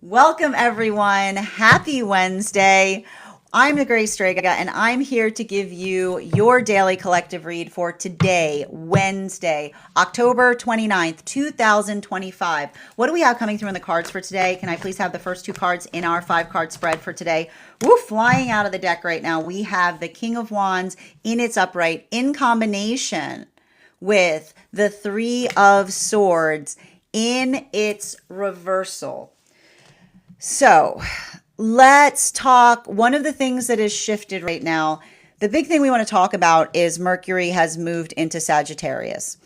Welcome, everyone. Happy Wednesday. I'm the Grace Strega, and I'm here to give you your daily collective read for today, Wednesday, October 29th, 2025. What do we have coming through in the cards for today? Can I please have the first two cards in our 5-card spread for today? Woo, flying out of the deck right now. We have the King of Wands in its upright in combination with the Three of Swords in its reversal. So let's talk. One of the things that has shifted right now, the big thing we want to talk about is Mercury has moved into Sagittarius.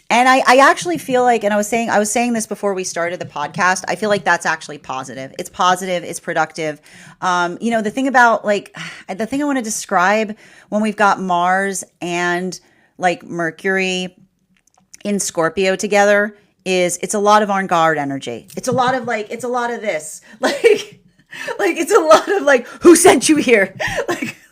And I actually feel like, and I was saying this before we started the podcast, I feel like that's actually positive. It's positive, it's productive. The thing about the thing I want to describe when we've got Mars and like Mercury in Scorpio together is it's a lot of on guard energy. It's a lot of this. It's a lot of who sent you here?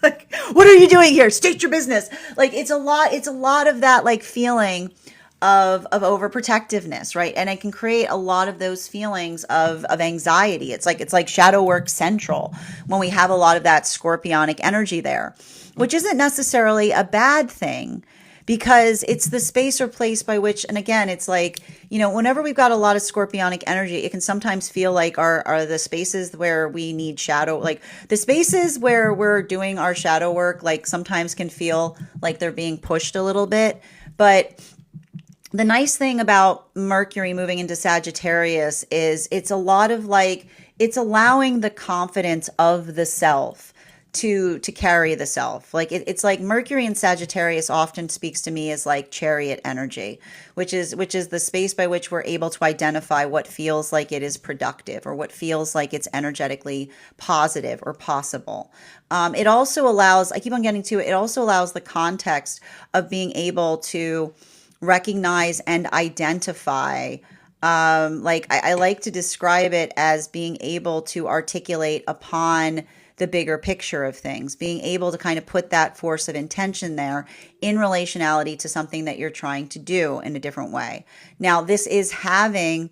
like what are you doing here? State your business. It's a lot of that feeling of overprotectiveness, right? And it can create a lot of those feelings of anxiety. It's like shadow work central when we have a lot of that scorpionic energy there, which isn't necessarily a bad thing, because it's the space or place by which, and again, it's whenever we've got a lot of scorpionic energy, it can sometimes feel like are the spaces where we need shadow, like the spaces where we're doing our shadow work, sometimes can feel like they're being pushed a little bit. But the nice thing about Mercury moving into Sagittarius is it's a lot of it's allowing the confidence of the self to carry the self. It's like Mercury in Sagittarius often speaks to me as like chariot energy, which is the space by which we're able to identify what feels like it is productive or what feels like it's energetically positive or possible. It also allows, I keep on getting to it, it also allows the context of being able to recognize and identify. I like to describe it as being able to articulate upon the bigger picture of things, being able to kind of put that force of intention there in relationality to something that you're trying to do in a different way. Now, this is having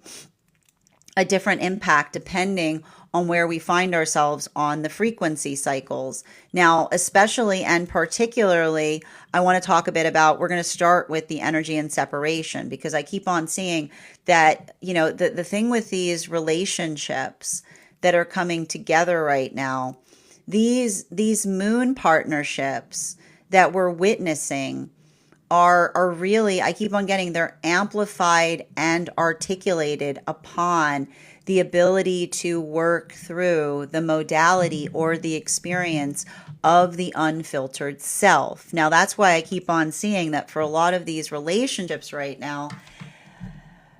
a different impact depending on where we find ourselves on the frequency cycles. Now, especially and particularly, I want to talk a bit about, we're going to start with the energy and separation, because I keep on seeing that, the thing with these relationships that are coming together right now, these moon partnerships that we're witnessing are really, I keep on getting, they're amplified and articulated upon the ability to work through the modality or the experience of the unfiltered self. Now, that's why I keep on seeing that for a lot of these relationships right now.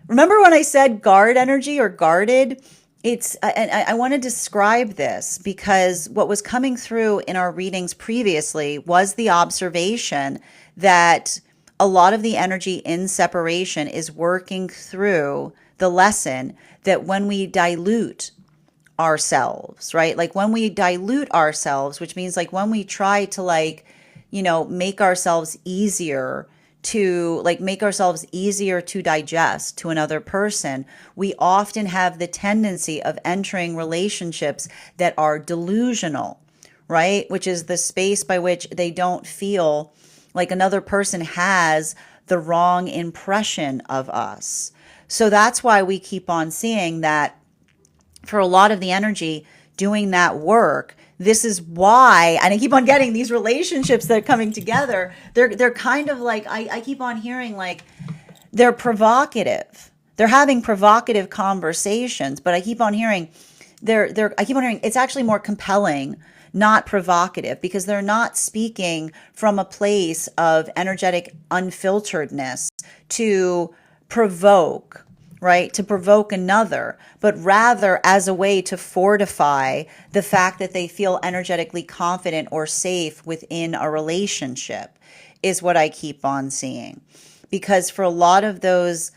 Remember when I said guard energy or guarded? I want to describe this because what was coming through in our readings previously was the observation that a lot of the energy in separation is working through the lesson that when we dilute ourselves, right? When we dilute ourselves, which means when we try to make ourselves easier to digest to another person, we often have the tendency of entering relationships that are delusional, right? Which is the space by which they don't feel like another person has the wrong impression of us. So that's why we keep on seeing that for a lot of the energy doing that work. This is why, and I keep on getting these relationships that are coming together. They're kind of I keep on hearing they're provocative. They're having provocative conversations, but I keep on hearing it's actually more compelling, not provocative, because they're not speaking from a place of energetic unfilteredness to provoke, right? To provoke another, but rather as a way to fortify the fact that they feel energetically confident or safe within a relationship is what I keep on seeing. Because for a lot of those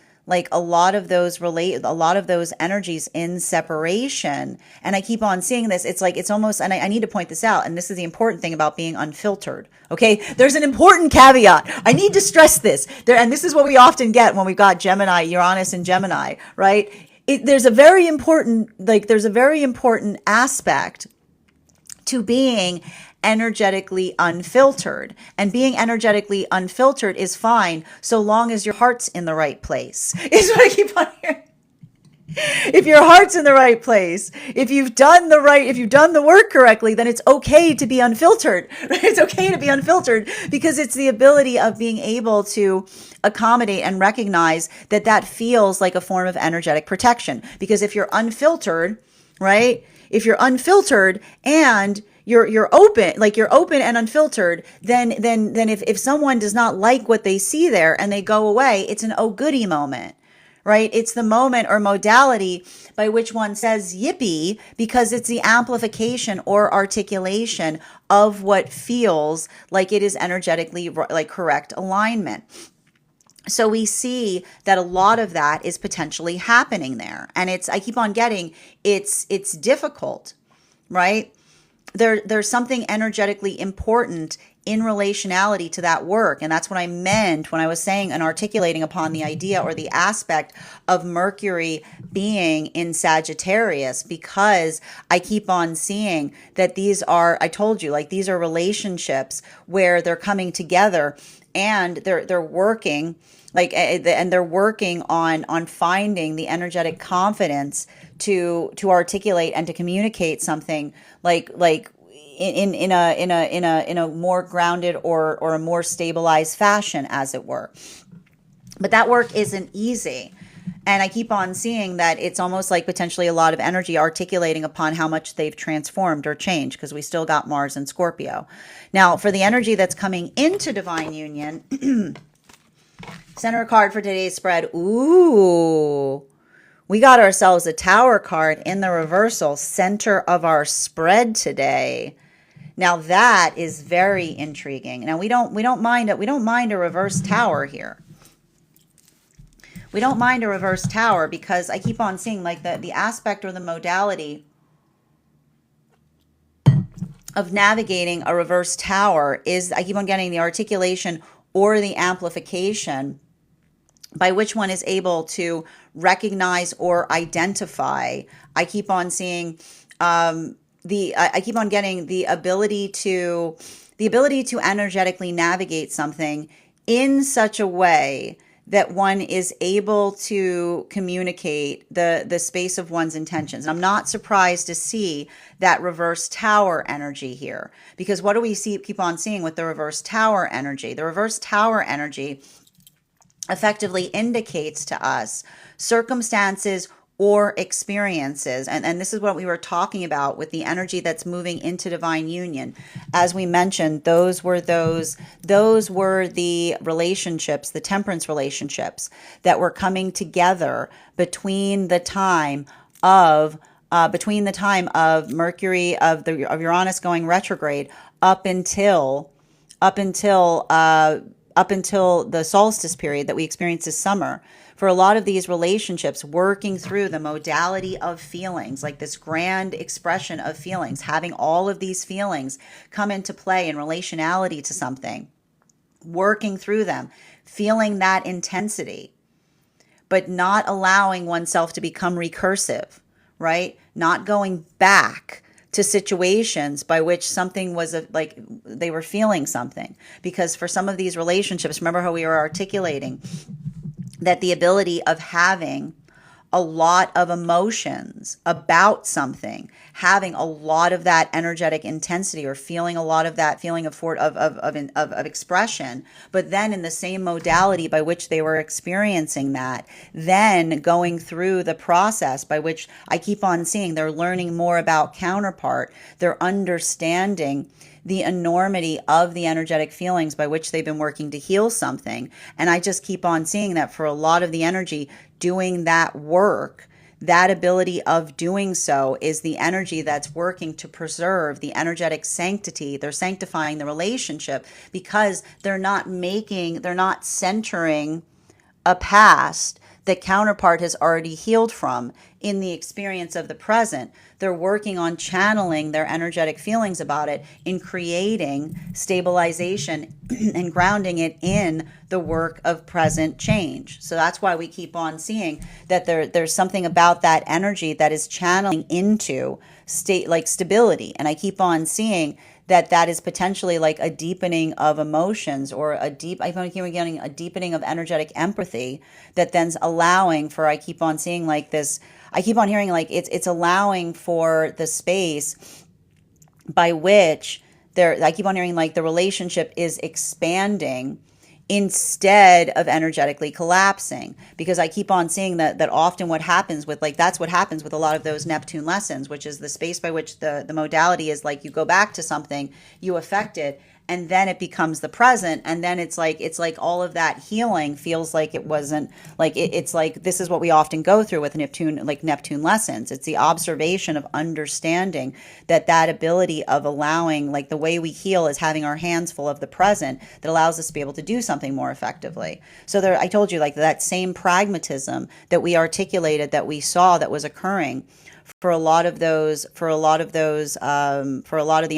energies in separation, and I keep on seeing this, it's almost, and I need to point this out, and this is the important thing about being unfiltered, okay? There's an important caveat. I need to stress this, and this is what we often get when we've got Gemini, Uranus and Gemini, right? there's a very important, there's a very important aspect to being energetically unfiltered. And being energetically unfiltered is fine so long as your heart's in the right place. Is what I keep on hearing. If your heart's in the right place, if you've done the work correctly, then it's okay to be unfiltered. Right? It's okay to be unfiltered because it's the ability of being able to accommodate and recognize that that feels like a form of energetic protection. Because if you're unfiltered, right? If you're unfiltered and you're open, like you're open and unfiltered, then if someone does not like what they see there and they go away, it's an oh goody moment. Right? It's the moment or modality by which one says yippee because it's the amplification or articulation of what feels like it is energetically like correct alignment. So we see that a lot of that is potentially happening there. And I keep on getting, it's difficult, right? There's something energetically important in relationality to that work. And that's what I meant when I was saying and articulating upon the idea or the aspect of Mercury being in Sagittarius, because I keep on seeing that I told you, like these are relationships where they're coming together and they're working and they're working on finding the energetic confidence to articulate and to communicate something like in a more grounded or a more stabilized fashion, as it were. But that work isn't easy. And I keep on seeing that it's almost like potentially a lot of energy articulating upon how much they've transformed or changed, because we still got Mars and Scorpio. Now, for the energy that's coming into divine union, center card for today's spread. Ooh, we got ourselves a Tower card in the reversal, center of our spread today. Now that is very intriguing. Now we don't mind it. We don't mind a reverse Tower here. We don't mind a reverse Tower because I keep on seeing like the aspect or the modality of navigating a reverse Tower is, I keep on getting the articulation or the amplification by which one is able to recognize or identify. I keep on seeing I keep on getting the ability to energetically navigate something in such a way that one is able to communicate the space of one's intentions. And I'm not surprised to see that reverse Tower energy here, because what do we keep on seeing with the reverse Tower energy? The reverse Tower energy effectively indicates to us circumstances or experiences. And this is what we were talking about with the energy that's moving into divine union. As we mentioned, those were the relationships, the temperance relationships that were coming together between the time of Mercury of Uranus going retrograde up until the solstice period that we experienced this summer. For a lot of these relationships, working through the modality of feelings, like this grand expression of feelings, having all of these feelings come into play in relationality to something, working through them, feeling that intensity, but not allowing oneself to become recursive, right? Not going back to situations by which something was like they were feeling something. Because for some of these relationships, remember how we were articulating that the ability of having a lot of emotions about something, having a lot of that energetic intensity or feeling a lot of that feeling of expression, but then in the same modality by which they were experiencing that, then going through the process by which I keep on seeing they're learning more about counterpart, they're understanding the enormity of the energetic feelings by which they've been working to heal something. And I just keep on seeing that for a lot of the energy doing that work, that ability of doing so is the energy that's working to preserve the energetic sanctity. They're sanctifying the relationship because they're not centering a past that counterpart has already healed from in the experience of the present. They're working on channeling their energetic feelings about it in creating stabilization and grounding it in the work of present change. So that's why we keep on seeing that there's something about that energy that is channeling into state like stability. And I keep on seeing that is potentially like a deepening of emotions, or I'm getting a deepening of energetic empathy that then's allowing for, I keep on seeing like this, I keep on hearing like it's allowing for the space by which I keep on hearing like the relationship is expanding instead of energetically collapsing, because I keep on seeing that often what happens with, like, that's what happens with a lot of those Neptune lessons, which is the space by which the modality is like you go back to something, you affect it, and then it becomes the present, and then it's like all of that healing feels like it wasn't like it's like this is what we often go through with Neptune lessons. It's the observation of understanding that ability of allowing, like the way we heal is having our hands full of the present that allows us to be able to do something more effectively. So there, I told you, like that same pragmatism that we articulated, that we saw that was occurring for a lot of the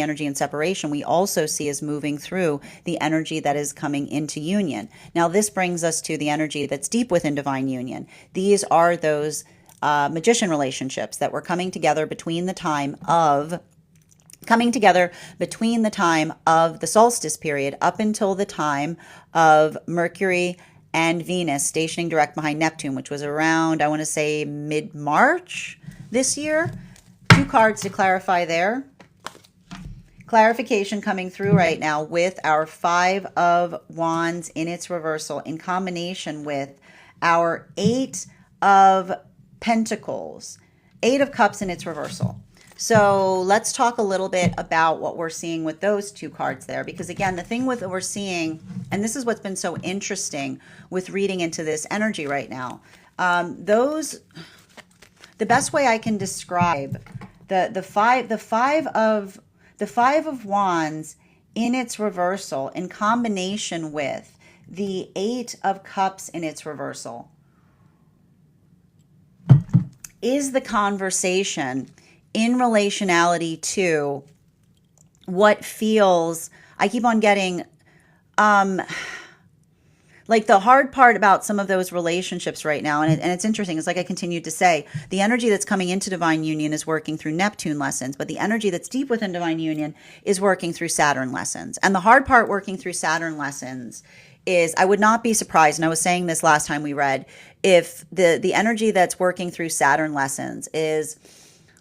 energy in separation, we also see as moving through the energy that is coming into union. Now, this brings us to the energy that's deep within divine union. These are those magician relationships that were coming together between the time of the solstice period up until the time of Mercury and Venus stationing direct behind Neptune, which was around, I want to say, mid-March this year. 2 cards to clarify there. Clarification coming through right now with our 5 of Wands in its reversal in combination with our 8 of Pentacles, 8 of Cups in its reversal. So let's talk a little bit about what we're seeing with those 2 cards there, because again, the thing with what we're seeing, and this is what's been so interesting with reading into this energy right now, the best way I can describe the five of Wands in its reversal in combination with the 8 of Cups in its reversal is the conversation in relationality to what feels, I keep on getting like the hard part about some of those relationships right now, and it's interesting, it's like I continued to say, the energy that's coming into divine union is working through Neptune lessons, but the energy that's deep within divine union is working through Saturn lessons. And the hard part working through Saturn lessons is, I would not be surprised, and I was saying this last time we read, if the energy that's working through Saturn lessons is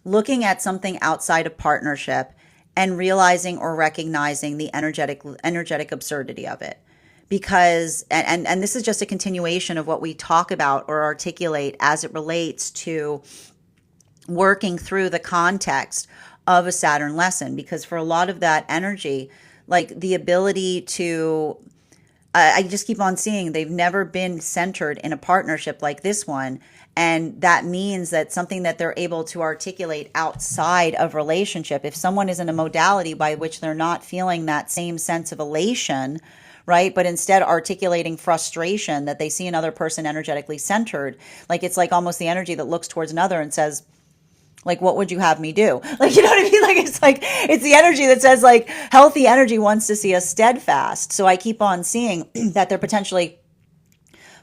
looking at something outside of partnership and realizing or recognizing the energetic absurdity of it. Because, and this is just a continuation of what we talk about or articulate as it relates to working through the context of a Saturn lesson. Because for a lot of that energy, like the ability to, I just keep on seeing they've never been centered in a partnership like this one. And that means that something that they're able to articulate outside of relationship, if someone is in a modality by which they're not feeling that same sense of elation, right? But instead articulating frustration that they see another person energetically centered. Like it's like almost the energy that looks towards another and says, like, what would you have me do? Like, you know what I mean? Like, it's the energy that says, like, healthy energy wants to see us steadfast. So I keep on seeing that they're potentially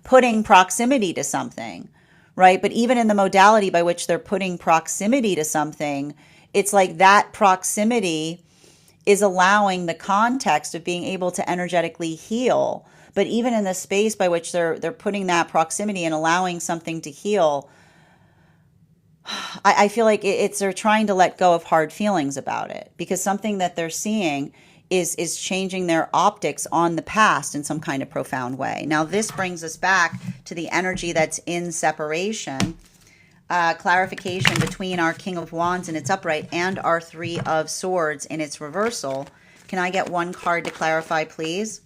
putting proximity to something, right? But even in the modality by which they're putting proximity to something, it's like that proximity is allowing the context of being able to energetically heal. But even in the space by which they're putting that proximity and allowing something to heal, I feel like they're trying to let go of hard feelings about it, because something that they're seeing is changing their optics on the past in some kind of profound way. Now, this brings us back to the energy that's in separation. Clarification between our King of Wands in its upright and our 3 of Swords in its reversal. Can I get 1 card to clarify, please?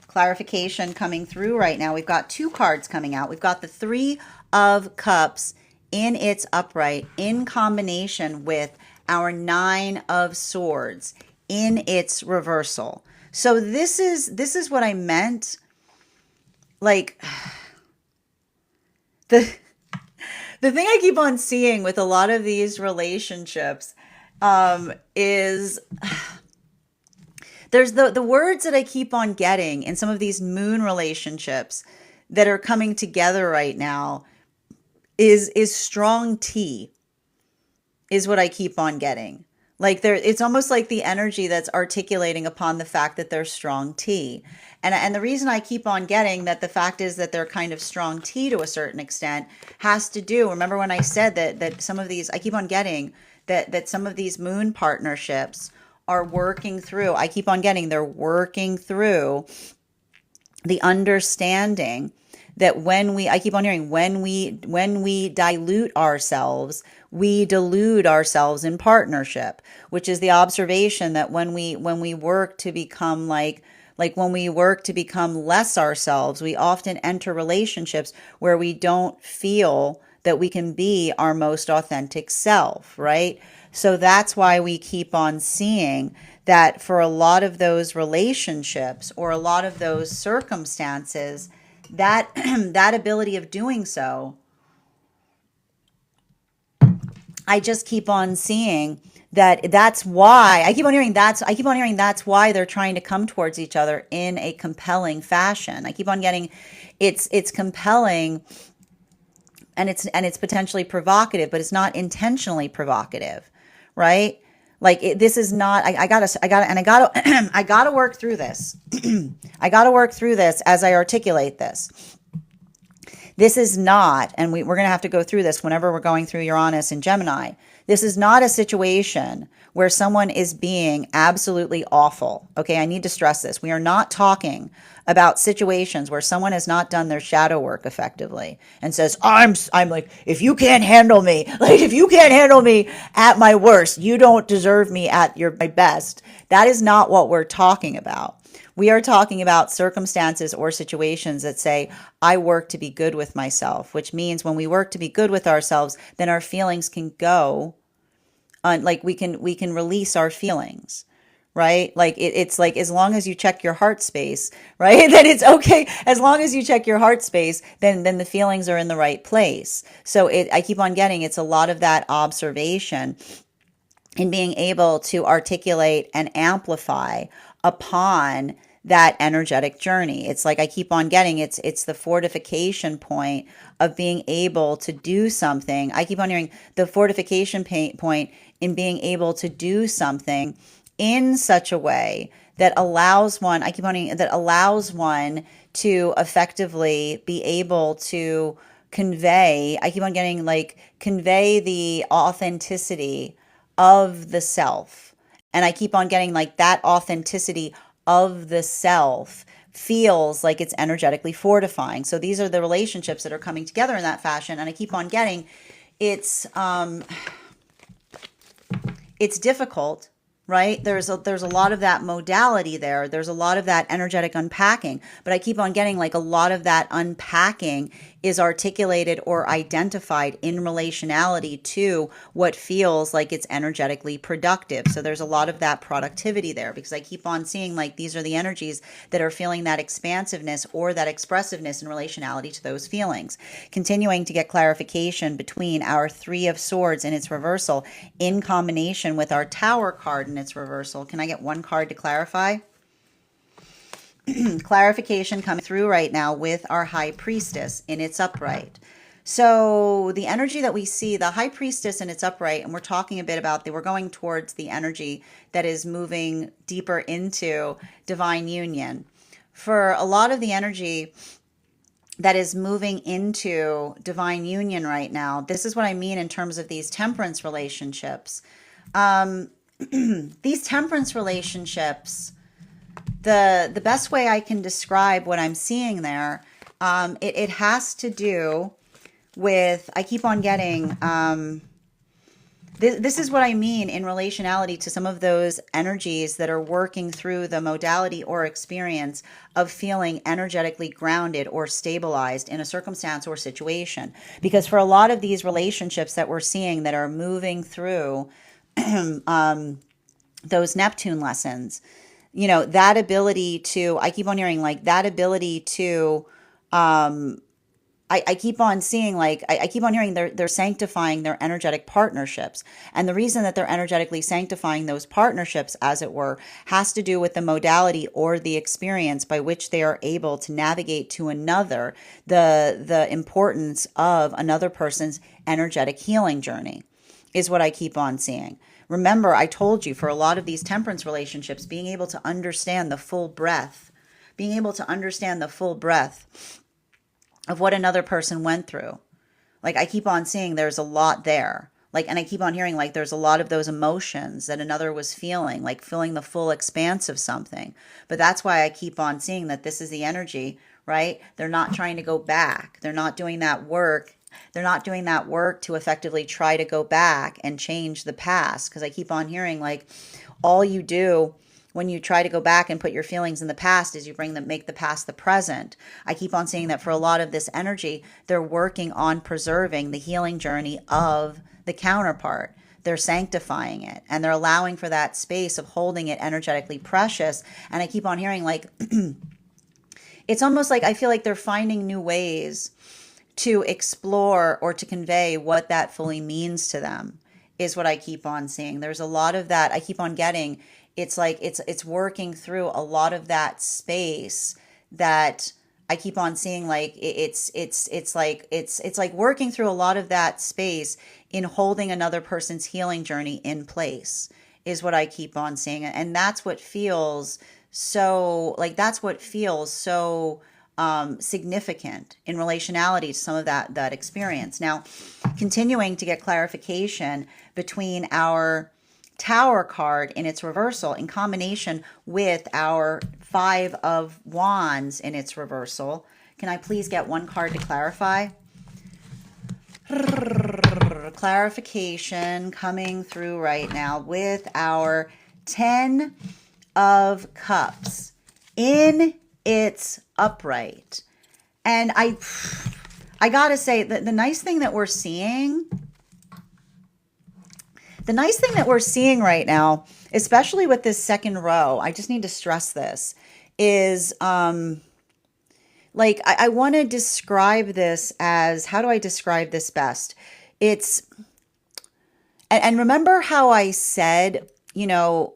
Clarification coming through right now. We've got 2 cards coming out. We've got the 3 of Cups in its upright in combination with our 9 of Swords in its reversal. So this is what I meant like the the thing I keep on seeing with a lot of these relationships is there's the words that I keep on getting in some of these moon relationships that are coming together right now is strong tea is what I keep on getting. Like there, it's almost like the energy that's articulating upon the fact that they're strong tea. And the reason I keep on getting that the fact is that they're kind of strong tea to a certain extent has to do, remember when I said that some of these, I keep on getting that some of these moon partnerships are working through, I keep on getting they're working through the understanding that when we, I keep on hearing, when we dilute ourselves, we delude ourselves in partnership, which is the observation that when we work to become like when we work to become less ourselves, we often enter relationships where we don't feel that we can be our most authentic self, right? So that's why we keep on seeing that for a lot of those relationships or a lot of those circumstances, that that ability of doing so, I just keep on seeing that that's why I keep on hearing that's why they're trying to come towards each other in a compelling fashion. I keep on getting it's compelling and it's potentially provocative, but it's not intentionally provocative, right? Like this is not. I gotta. I gotta work through this. I gotta work through this as I articulate this. This is not, and we're going to have to go through this whenever we're going through Uranus and Gemini. This is not a situation where someone is being absolutely awful. Okay, I need to stress this. We are not talking about situations where someone has not done their shadow work effectively and says, I'm like, if you can't handle me, like if you can't handle me at my worst, you don't deserve me at my best. That is not what we're talking about. We are talking about circumstances or situations that say, I work to be good with myself, which means when we work to be good with ourselves, then our feelings can go on, like we can release our feelings, right? Like it's like as long as you check your heart space, right? Then it's okay. As long as you check your heart space, then the feelings are in the right place. So I keep on getting it's a lot of that observation in being able to articulate and amplify upon that energetic journey. It's like I keep on getting it's the fortification point of being able to do something. I keep on hearing the fortification point in being able to do something in such a way that allows one, I keep on hearing that allows one to effectively be able to convey, I keep on getting like convey the authenticity of the self. And I keep on getting like that authenticity of the self feels like it's energetically fortifying. So these are the relationships that are coming together in that fashion. And I keep on getting it's difficult, right? There's a lot of that modality there. There's a lot of that energetic unpacking, but I keep on getting like a lot of that unpacking is articulated or identified in relationality to what feels like it's energetically productive. So there's a lot of that productivity there because I keep on seeing like these are the energies that are feeling that expansiveness or that expressiveness in relationality to those feelings. Continuing to get clarification between our Three of Swords in its reversal in combination with our Tower card in its reversal. Can I get one card to clarify? Clarification coming through right now with our High Priestess in its upright. So the energy that we see, the High Priestess in its upright, and we're talking a bit about we're going towards the energy that is moving deeper into divine union. For a lot of the energy that is moving into divine union right now, this is what I mean in terms of these temperance relationships. These temperance relationships, the best way I can describe what I'm seeing there, it has to do with, I keep on getting, this is what I mean in relationality to some of those energies that are working through the modality or experience of feeling energetically grounded or stabilized in a circumstance or situation. Because for a lot of these relationships that we're seeing that are moving through those Neptune lessons, that ability to, I keep on hearing like that ability to I keep on seeing like I keep on hearing they're sanctifying their energetic partnerships. And the reason that they're energetically sanctifying those partnerships, as it were, has to do with the modality or the experience by which they are able to navigate to another, the importance of another person's energetic healing journey is what I keep on seeing. Remember, I told you for a lot of these temperance relationships, being able to understand the full breadth, being able to understand the full breadth of what another person went through. Like I keep on seeing there's a lot there. Like, and I keep on hearing like there's a lot of those emotions that another was feeling, like feeling the full expanse of something. But that's why I keep on seeing that this is the energy, right? They're not trying to go back. They're not doing that work. They're not doing that work to effectively try to go back and change the past. Because I keep on hearing like all you do when you try to go back and put your feelings in the past is you make the past the present. I keep on seeing that for a lot of this energy, they're working on preserving the healing journey of the counterpart. They're sanctifying it and they're allowing for that space of holding it energetically precious. And I keep on hearing like, it's almost like I feel like they're finding new ways to explore or to convey what that fully means to them is what I keep on seeing. There's a lot of that I keep on getting. It's like it's working through a lot of that space that I keep on seeing like it's like working through a lot of that space in holding another person's healing journey in place is what I keep on seeing. And that's what feels so like that's what feels so significant in relationality to some of that experience. Now, continuing to get clarification between our Tower card in its reversal in combination with our Five of Wands in its reversal. Can I please get one card to clarify? Clarification coming through right now with our Ten of Cups in its upright. And I gotta say that the nice thing that we're seeing right now, especially with this second row, I just need to stress this, is like I want to describe this as, how do I describe this best? It's, and remember how I said, you know,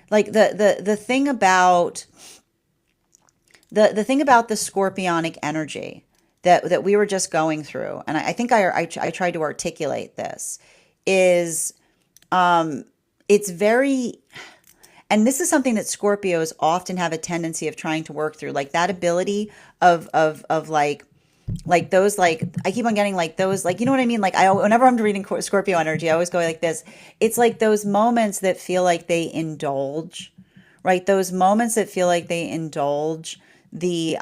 like the thing about the thing about the scorpionic energy that we were just going through, and I think I tried to articulate this, is it's very, and this is something that Scorpios often have a tendency of trying to work through, like that ability of like those, like I keep on getting like those, like, you know what I mean? Like whenever I'm reading Scorpio energy, I always go like this. It's like those moments that feel like they indulge, right? Those moments that feel like they indulge the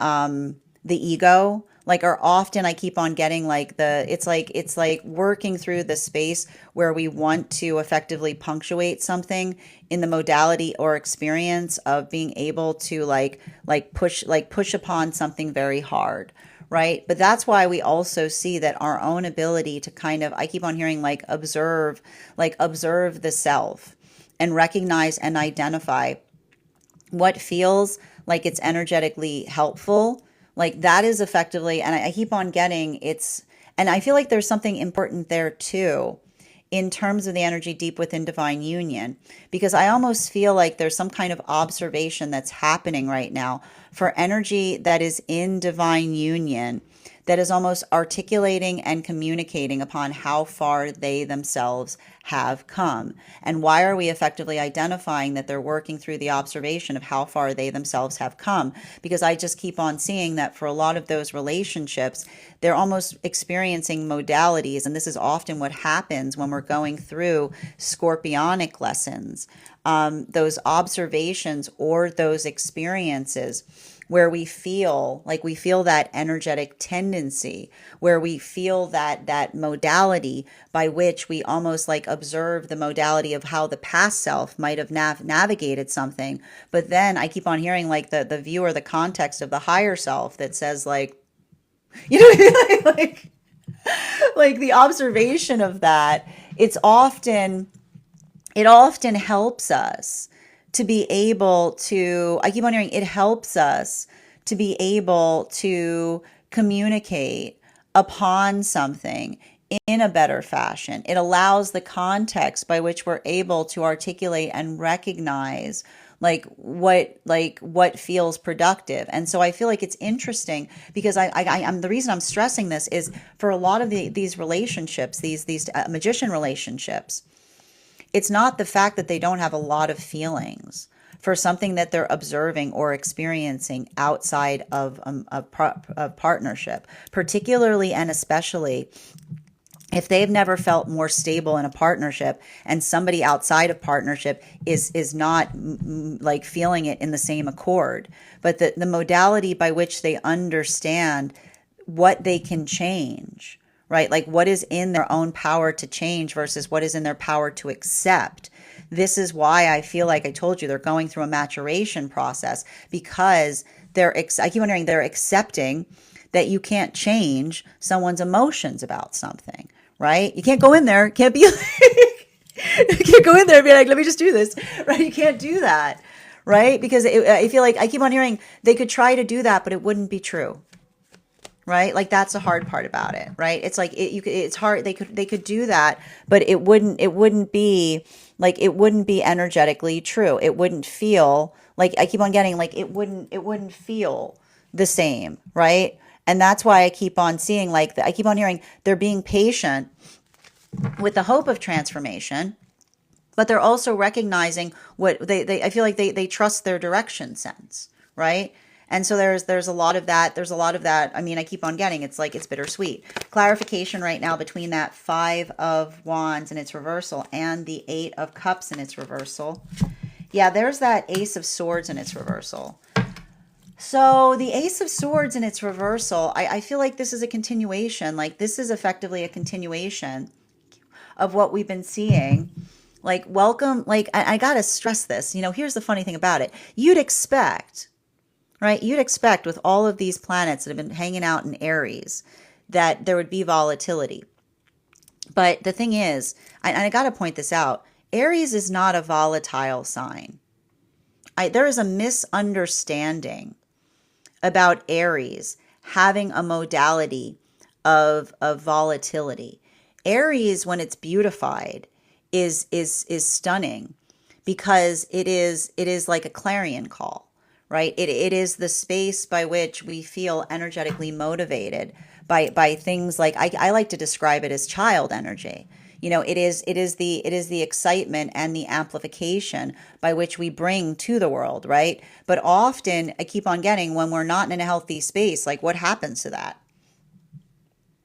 ego, like are often, I keep on getting like it's like working through the space where we want to effectively punctuate something in the modality or experience of being able to like push upon something very hard, right? But that's why we also see that our own ability to kind of, I keep on hearing like observe the self and recognize and identify what feels like it's energetically helpful, like that is effectively, and I keep on getting it's, and I feel like there's something important there too, in terms of the energy deep within divine union, because I almost feel like there's some kind of observation that's happening right now for energy that is in divine union, that is almost articulating and communicating upon how far they themselves have come. And why are we effectively identifying that they're working through the observation of how far they themselves have come? Because I just keep on seeing that for a lot of those relationships, they're almost experiencing modalities. And this is often what happens when we're going through scorpionic lessons, those observations or those experiences where we feel that energetic tendency, where we feel that modality by which we almost like observe the modality of how the past self might have navigated something. But then I keep on hearing like the view or the context of the higher self that says like, you know what I mean? Like the observation of that, it often helps us to be able to, I keep on hearing, it helps us to be able to communicate upon something in a better fashion. It allows the context by which we're able to articulate and recognize what feels productive. And so I feel like it's interesting because I'm the reason I'm stressing this is for a lot of these relationships, these magician relationships, it's not the fact that they don't have a lot of feelings for something that they're observing or experiencing outside of a partnership, particularly and especially if they've never felt more stable in a partnership and somebody outside of partnership is not like feeling it in the same accord. But the modality by which they understand what they can change, right? Like what is in their own power to change versus what is in their power to accept. This is why I feel like I told you they're going through a maturation process because I keep wondering, they're accepting that you can't change someone's emotions about something, right? You can't go in there, can't be like, you can't go in there and be like, let me just do this, right? You can't do that, right? Because I feel like I keep on hearing they could try to do that, but it wouldn't be true, right? Like that's the hard part about it, right? It's like it's hard. They could do that, but it wouldn't be like it wouldn't be energetically true. It wouldn't feel like I keep on getting like it wouldn't feel the same, right? And that's why I keep on seeing like I keep on hearing they're being patient with the hope of transformation, but they're also recognizing what they I feel like they trust their direction sense, right? And so there's a lot of that. There's a lot of that. I mean, I keep on getting it's like it's bittersweet. Clarification right now between that 5 of Wands in its reversal and the 8 of Cups in its reversal. Yeah, there's that Ace of Swords in its reversal. So the Ace of Swords in its reversal, I feel like this is a continuation. Like this is effectively a continuation of what we've been seeing. Like welcome, like I gotta stress this. You know, here's the funny thing about it. You'd expect, right? You'd expect with all of these planets that have been hanging out in Aries that there would be volatility. But the thing is, I gotta point this out, Aries is not a volatile sign. There is a misunderstanding about Aries having a modality of volatility. Aries, when it's beautified, is stunning because it is like a clarion call, right? It is the space by which we feel energetically motivated by things like I like to describe it as child energy. You know, it is the excitement and the amplification by which we bring to the world, right? But often I keep on getting when we're not in a healthy space, like what happens to that?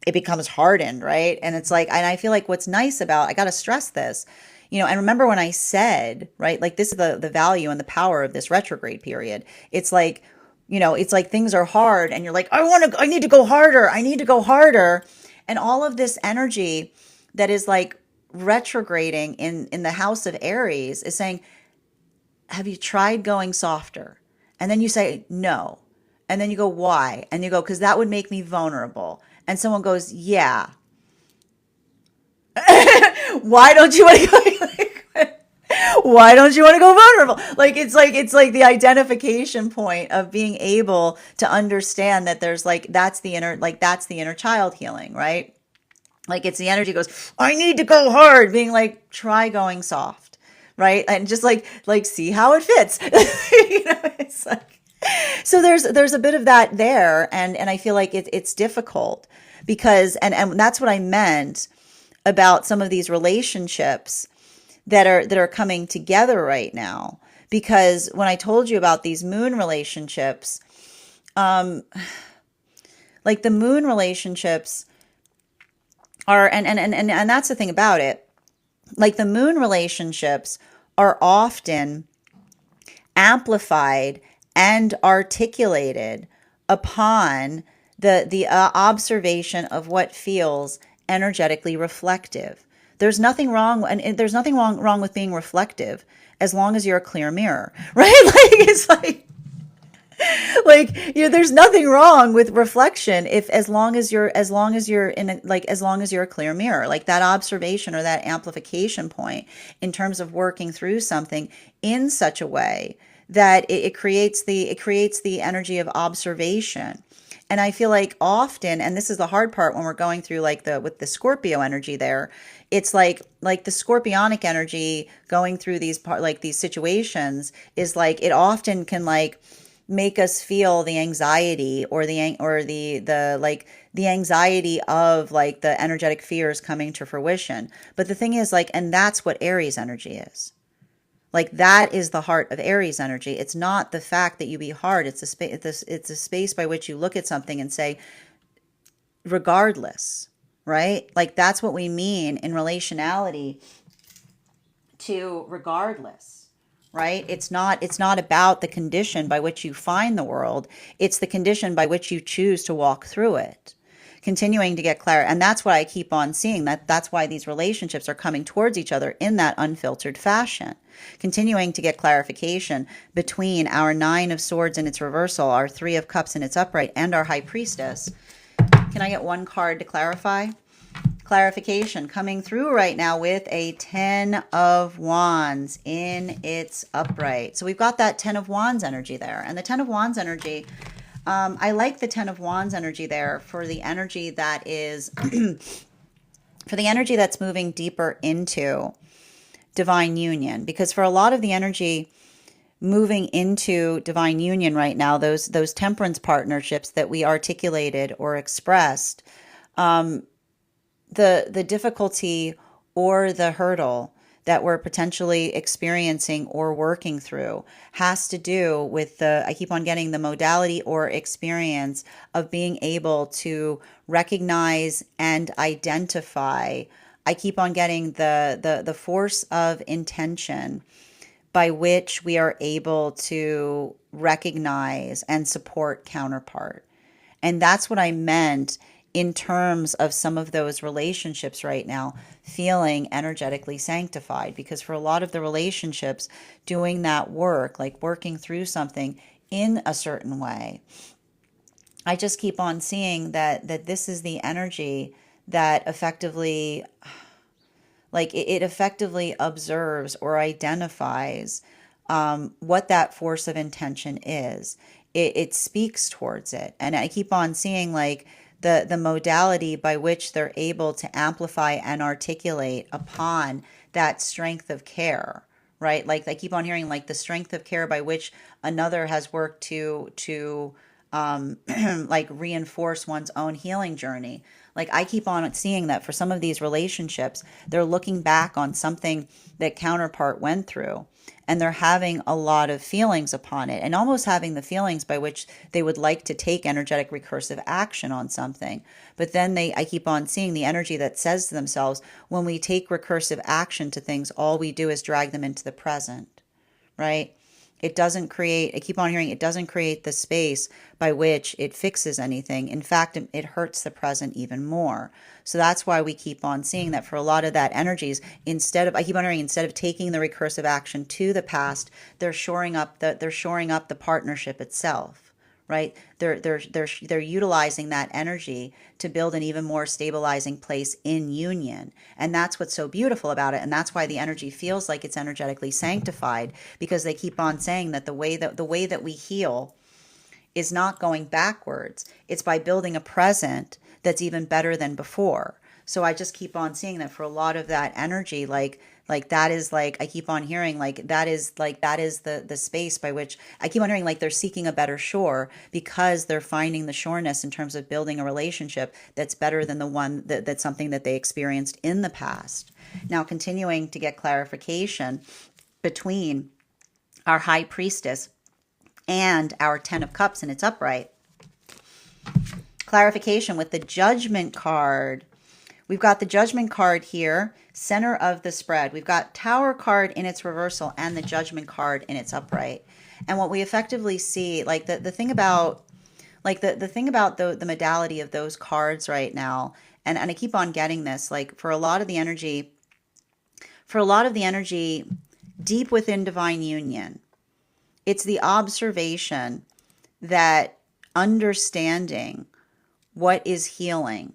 It becomes hardened, right? And it's like, and I feel like what's nice about, I got to stress this, you know, and remember when I said, right, like this is the value and the power of this retrograde period. It's like, you know, it's like things are hard and you're like, I need to go harder. I need to go harder. And all of this energy that is like retrograding in the house of Aries is saying, have you tried going softer? And then you say, no. And then you go, why? And you go, because that would make me vulnerable. And someone goes, yeah. Why don't you want to go? Why don't you want to go vulnerable? Like it's like the identification point of being able to understand that there's like that's the inner child healing, right? Like it's the energy goes, I need to go hard, being like, try going soft, right? And just like see how it fits. You know, it's like so there's a bit of that there, and I feel like it's difficult because and that's what I meant about some of these relationships that are coming together right now. Because when I told you about these moon relationships, like the moon relationships are and that's the thing about it. Like the moon relationships are often amplified and articulated upon the observation of what feels energetically reflective. There's nothing wrong, and there's nothing wrong with being reflective as long as you're a clear mirror, right? Like it's like you know, there's nothing wrong with reflection if as long as you're in a, like as long as you're a clear mirror, like that observation or that amplification point in terms of working through something in such a way that it creates the energy of observation. And I feel like often, and this is the hard part when we're going through like the with the Scorpio energy there, it's like the scorpionic energy going through these like these situations is like it often can like make us feel the anxiety or the like the anxiety of like the energetic fears coming to fruition. But the thing is like, and that's what Aries energy is. Like that is the heart of Aries energy. It's not the fact that you be hard. It's a space. It's a space by which you look at something and say, regardless, right? Like that's what we mean in relationality to regardless, right? It's not about the condition by which you find the world. It's the condition by which you choose to walk through it. Continuing to get clarity. And that's what I keep on seeing. That's why these relationships are coming towards each other in that unfiltered fashion. Continuing to get clarification between our Nine of Swords in its reversal, our Three of Cups in its upright, and our High Priestess. Can I get one card to clarify? Clarification coming through right now with a 10 of Wands in its upright. So we've got that 10 of Wands energy there. And the 10 of Wands energy, I like the 10 of Wands energy there for the energy that is, for the energy that's moving deeper into divine union. Because for a lot of the energy moving into divine union right now, those temperance partnerships that we articulated or expressed, the difficulty or the hurdle that we're potentially experiencing or working through has to do with I keep on getting the modality or experience of being able to recognize and identify. I keep on getting the force of intention by which we are able to recognize and support counterpart. And that's what I meant in terms of some of those relationships right now feeling energetically sanctified. Because for a lot of the relationships, doing that work, like working through something in a certain way, I just keep on seeing that this is the energy that effectively, like it effectively observes or identifies what that force of intention is. It speaks towards it. And I keep on seeing like the modality by which they're able to amplify and articulate upon that strength of care, right? Like I keep on hearing like the strength of care by which another has worked to like reinforce one's own healing journey. Like I keep on seeing that for some of these relationships, they're looking back on something that counterpart went through and they're having a lot of feelings upon it and almost having the feelings by which they would like to take energetic recursive action on something. But then I keep on seeing the energy that says to themselves, when we take recursive action to things, all we do is drag them into the present, right? It doesn't create, I keep on hearing, it doesn't create the space by which it fixes anything. In fact, it hurts the present even more. So that's why we keep on seeing that for a lot of that energies, I keep on hearing, instead of taking the recursive action to the past, they're shoring up the partnership itself. Right? They're utilizing that energy to build an even more stabilizing place in union. And that's what's so beautiful about it. And that's why the energy feels like it's energetically sanctified, because they keep on saying that the way that we heal is not going backwards. It's by building a present that's even better than before. So I just keep on seeing that for a lot of that energy, like that is like, I keep on hearing that is the space by which I keep on hearing like they're seeking a better shore, because they're finding the shoreness in terms of building a relationship that's better than the one that's something that they experienced in the past. Now continuing to get clarification between our High Priestess and our Ten of Cups in its upright. Clarification with the Judgment card. We've got the Judgment card here, center of the spread. We've got Tower card in its reversal and the Judgment card in its upright. And what we effectively see, like the thing about, like the thing about the modality of those cards right now, and I keep on getting this, like for a lot of the energy deep within divine union, it's the observation that understanding what is healing,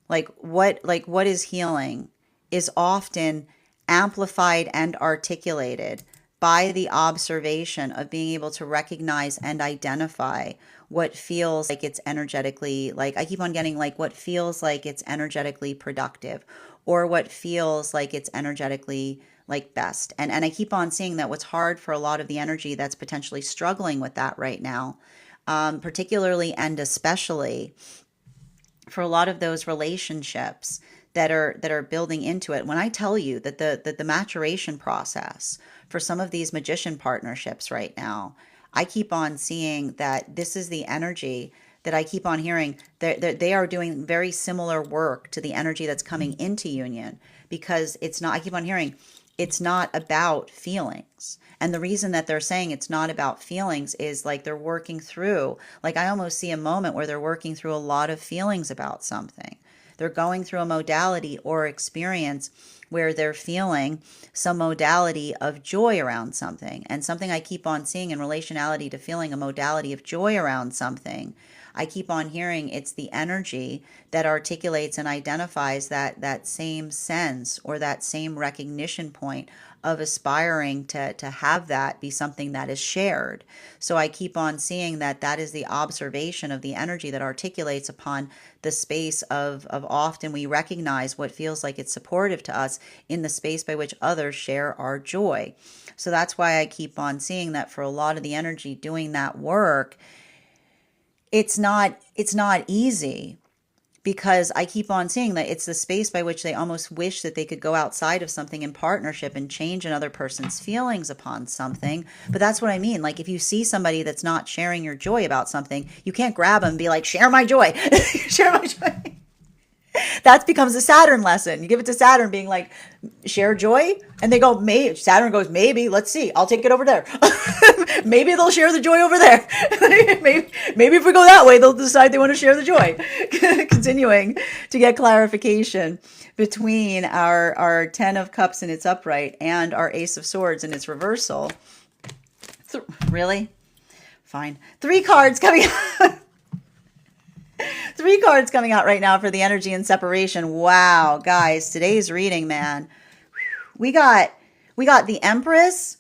like what is healing, is often amplified and articulated by the observation of being able to recognize and identify what feels like it's energetically, like I keep on getting like what feels like it's energetically productive, or what feels like it's energetically like best. And I keep on seeing that what's hard for a lot of the energy that's potentially struggling with that right now, particularly and especially for a lot of those relationships that are building into it. When I tell you that the maturation process for some of these magician partnerships right now, I keep on seeing that this is the energy that I keep on hearing that they are doing very similar work to the energy that's coming into union, because it's not, I keep on hearing it's not about feelings. And the reason that they're saying it's not about feelings is like they're working through, like I almost see a moment where they're working through a lot of feelings about something. They're going through a modality or experience where they're feeling some modality of joy around something. And something I keep on seeing in relationality to feeling a modality of joy around something, I keep on hearing it's the energy that articulates and identifies that same sense or that same recognition point of aspiring to have that be something that is shared. So I keep on seeing that that is the observation of the energy that articulates upon the space of often we recognize what feels like it's supportive to us in the space by which others share our joy. So that's why I keep on seeing that for a lot of the energy doing that work, it's not easy, because I keep on seeing that it's the space by which they almost wish that they could go outside of something in partnership and change another person's feelings upon something. But that's what I mean. Like if you see somebody that's not sharing your joy about something, you can't grab them and be like, share my joy, share my joy. That becomes a Saturn lesson. You give it to Saturn being like, share joy. And they go, maybe. Saturn goes, maybe, let's see. I'll take it over there. Maybe they'll share the joy over there. maybe if we go that way, they'll decide they want to share the joy. Continuing to get clarification between our 10 of Cups in its upright and our Ace of Swords in its reversal. Really? Fine. 3 cards coming out. 3 cards coming out right now for the energy and separation. Wow, guys, today's reading, man. We got the Empress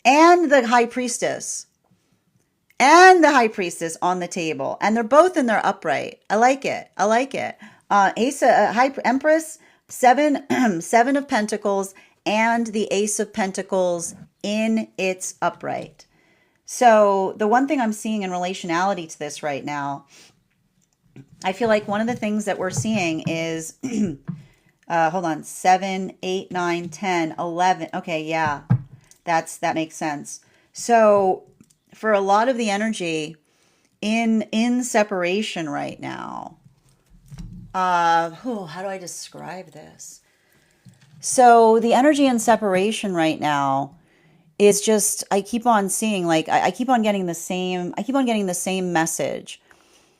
and the High Priestess. And the High Priestess on the table. And they're both in their upright. I like it. I like it. High Empress, 7 of Pentacles, and the Ace of Pentacles in its upright. So the one thing I'm seeing in relationality to this right now, I feel like one of the things that we're seeing is, hold on, 7, 8, 9, 10, 11. Okay, yeah, that makes sense. So for a lot of the energy in separation right now, how do I describe this? So the energy in separation right now is just, I keep on seeing, like, I keep on getting the same message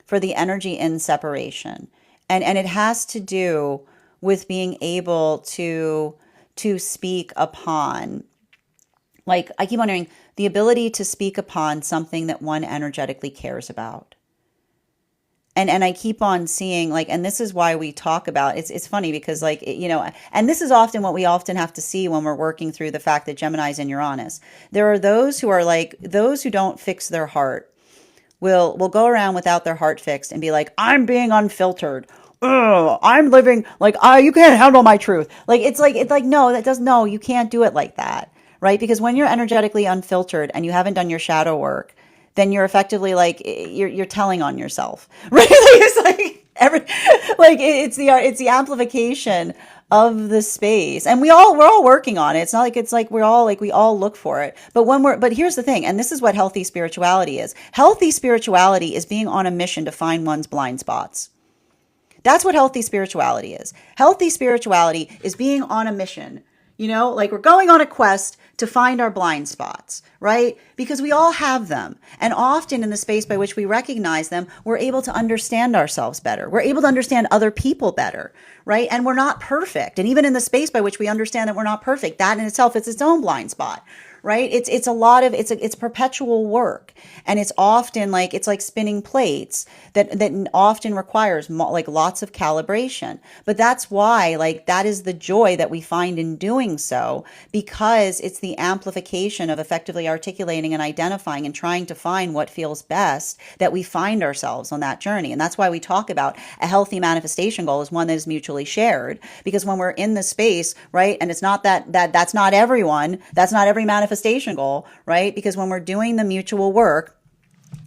for the energy in separation. And it has to do with being able to speak upon, like, I keep wondering, the ability to speak upon something that one energetically cares about. And I keep on seeing, like, and this is why we talk about, it's funny because, like, and this is often what we often have to see when we're working through the fact that Gemini's in Uranus. There are those who are like, those who don't fix their heart will go around without their heart fixed and be like, I'm being unfiltered. Ugh, I'm living like, you can't handle my truth. It's like, no, you can't do it like that. Right? Because when you're energetically unfiltered and you haven't done your shadow work, then you're effectively like, you're telling on yourself, right? It's like it's the amplification of the space, and we're all working on it. It's not like it's like we all look for it. But here's the thing, and this is what healthy spirituality is. Healthy spirituality is being on a mission to find one's blind spots. That's what healthy spirituality is. Healthy spirituality is being on a mission. Like we're going on a quest to find our blind spots, right? Because we all have them. And often in the space by which we recognize them, we're able to understand ourselves better. We're able to understand other people better, right? And we're not perfect. And even in the space by which we understand that we're not perfect, that in itself is its own blind spot, right? It's a lot of it's perpetual work, and it's often like it's like spinning plates that often requires like lots of calibration. But that's why like that is the joy that we find in doing so, because it's the amplification of effectively articulating and identifying and trying to find what feels best, that we find ourselves on that journey. And that's why we talk about a healthy manifestation goal is one that is mutually shared, because when we're in the space, right, and it's not that's not everyone, that's not every manifestation goal, right? Because when we're doing the mutual work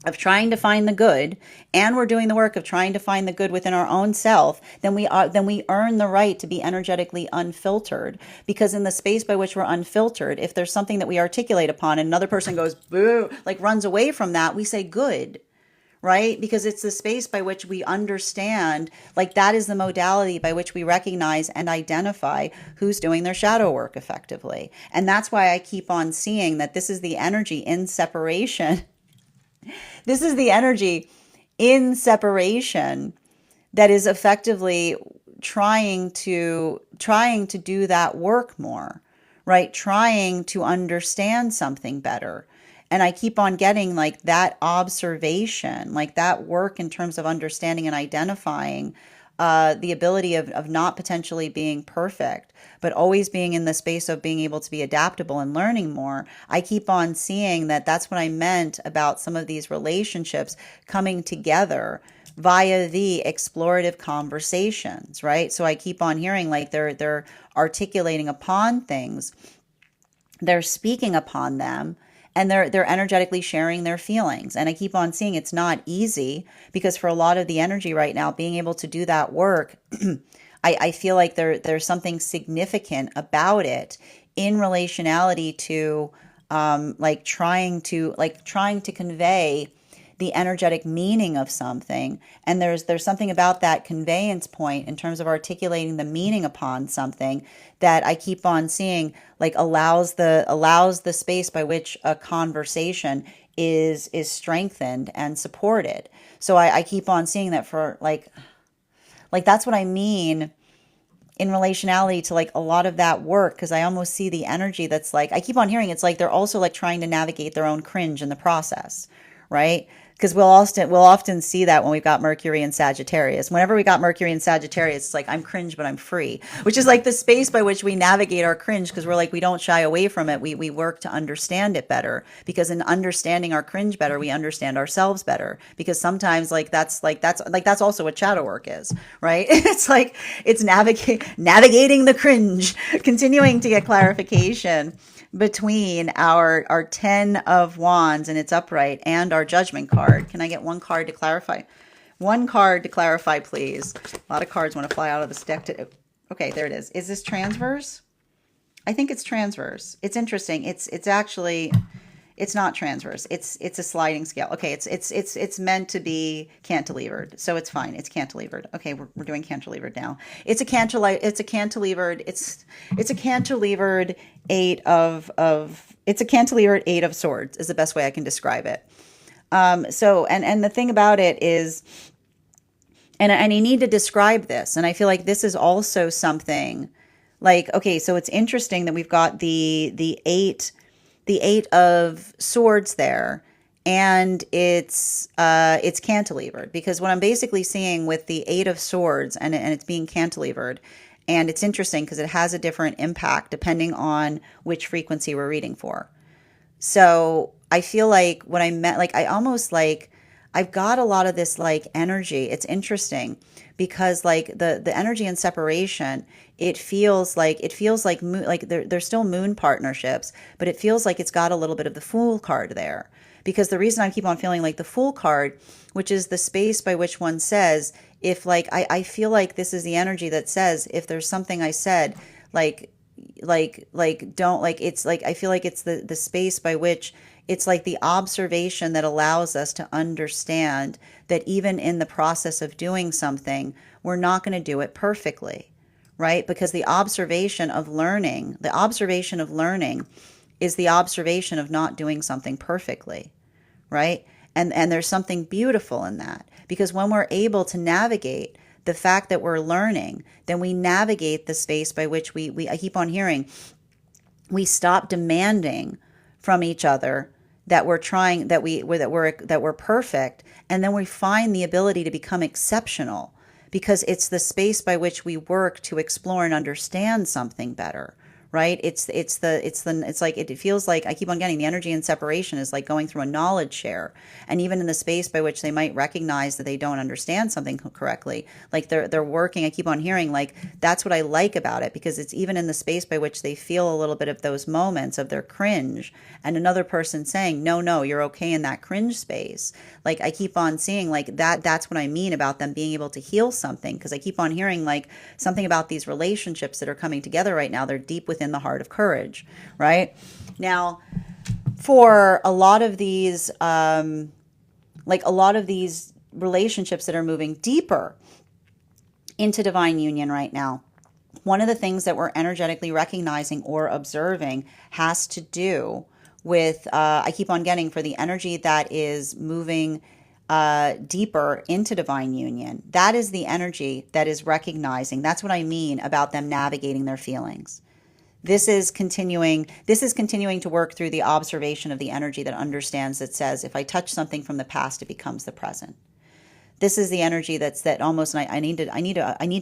of trying to find the good, and we're doing the work of trying to find the good within our own self, then we earn the right to be energetically unfiltered. Because in the space by which we're unfiltered, if there's something that we articulate upon and another person goes boo, like runs away from that, we say good, right? Because it's the space by which we understand, like that is the modality by which we recognize and identify who's doing their shadow work effectively. And that's why I keep on seeing that this is the energy in separation. This is the energy in separation that is effectively trying to do that work more, right? Trying to understand something better. And I keep on getting like that observation, like that work in terms of understanding and identifying the ability of not potentially being perfect, but always being in the space of being able to be adaptable and learning more. I keep on seeing that that's what I meant about some of these relationships coming together via the explorative conversations, right? So I keep on hearing like they're articulating upon things, they're speaking upon them, and they're energetically sharing their feelings. And I keep on seeing it's not easy, because for a lot of the energy right now, being able to do that work, I feel like there's something significant about it in relationality to trying to convey the energetic meaning of something. And there's something about that conveyance point in terms of articulating the meaning upon something that I keep on seeing like allows the space by which a conversation is strengthened and supported. So I keep on seeing that for like that's what I mean in relationality to like a lot of that work, because I almost see the energy that's like I keep on hearing it's like they're also like trying to navigate their own cringe in the process, right? Because we'll often see that when we've got Mercury and Sagittarius. Whenever we got Mercury and Sagittarius, it's like I'm cringe, but I'm free, which is like the space by which we navigate our cringe, because we're like we don't shy away from it. We work to understand it better, because in understanding our cringe better, we understand ourselves better. Because sometimes that's also what shadow work is, right? It's like it's navigating the cringe, continuing to get clarification between our 10 of wands and its upright and our judgment card. Can I get one card to clarify? One card to clarify, please. A lot of cards want to fly out of this deck. Okay, there it is. Is this transverse? I think it's transverse. It's interesting. It's actually it's not transverse. It's a sliding scale. Okay, it's meant to be cantilevered, so it's fine. It's cantilevered. Okay, we're doing cantilevered now. It's a cantilevered. It's a cantilevered it's a cantilevered eight of swords is the best way I can describe it. So and the thing about it is, and you need to describe this, and I feel like this is also something like, okay, so it's interesting that we've got the eight of swords there, and it's cantilevered, because what I'm basically seeing with the eight of swords and it's being cantilevered, and it's interesting because it has a different impact depending on which frequency we're reading for. So I feel like what I meant, like I almost like I've got a lot of this like energy. It's interesting because like the energy in separation, it feels like moon, like there's still moon partnerships, but it feels like it's got a little bit of the Fool card there. Because the reason I keep on feeling like the Fool card, which is the space by which one says, if like I feel like this is the energy that says, if there's something I said, don't, like it's like I feel like it's the space by which it's like the observation that allows us to understand that even in the process of doing something, we're not going to do it perfectly, right? Because the observation of learning is the observation of not doing something perfectly, right? And there's something beautiful in that, because when we're able to navigate the fact that we're learning, then we navigate the space by which I keep on hearing, we stop demanding from each other, that we're trying, that we're perfect, and then we find the ability to become exceptional because it's the space by which we work to explore and understand something better, right? It's like it feels like I keep on getting the energy in separation is like going through a knowledge share, and even in the space by which they might recognize that they don't understand something correctly, like they're working. I keep on hearing like that's what I like about it, because it's even in the space by which they feel a little bit of those moments of their cringe, and another person saying no, you're okay in that cringe space. Like I keep on seeing like that's what I mean about them being able to heal something, because I keep on hearing like something about these relationships that are coming together right now. They're deep within the heart of courage, right? Now, for a lot of these relationships that are moving deeper into divine union right now, one of the things that we're energetically recognizing or observing has to do with, I keep on getting, for the energy that is moving deeper into divine union, that is the energy that is recognizing. That's what I mean about them navigating their feelings. This is continuing to work through the observation of the energy that understands, that says, if I touch something from the past, it becomes the present. This is the energy that almost, and I need